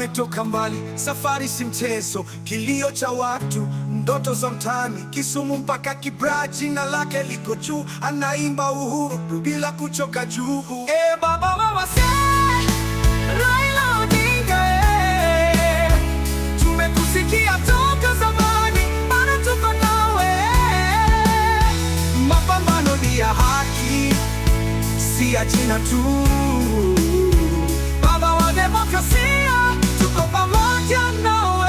ametoka mbali, safari si mchezo, kilio cha watu, ndoto za mtaani, Kisumu mpaka Kibra, jina lake liko juu, anaimba uhuru bila kuchoka juu. Baba wa wasee, Raila Odinga, tumekusikia toka zamani, bado tuko nawe. Mapambano ni ya haki, si ya jina tu. Baba wa demokrasia, tuko pamoja nawe.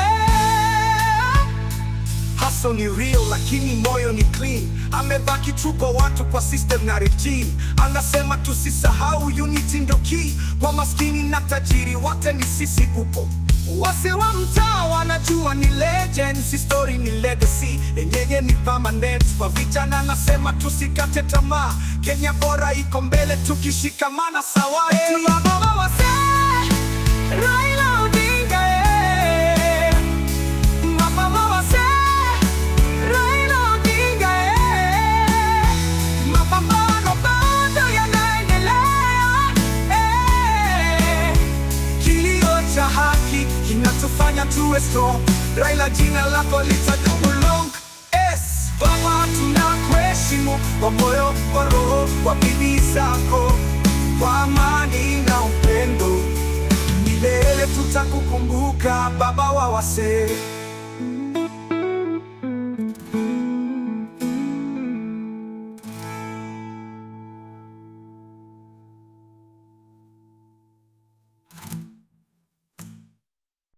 Hustle ni real lakini moyo ni clean. Amebaki tu kwa watu, kwa system na regime. Anasema tusisahau unity ndo key. Kwa maskini na tajiri wote ni sisi upo. Wase wa mtaa wanajua ni legends, story ni legacy, yenye ni permanent. Kwa vijana nasema tusikate tamaa, Kenya bora iko mbele tukishikamana sawa. Baba wa wasee, Raila Odinga, mama wa wasee, Raila Odinga, mapambano bado yanaendelea, kilio cha haki kinatufanya tuwe strong. Raila, jina lako litadumu long. Baba, tunakuheshimu kwa moyo, kwa roho, kwa bidii zako, kwa amani na upendo. Milele tutakukumbuka, baba wa wasee.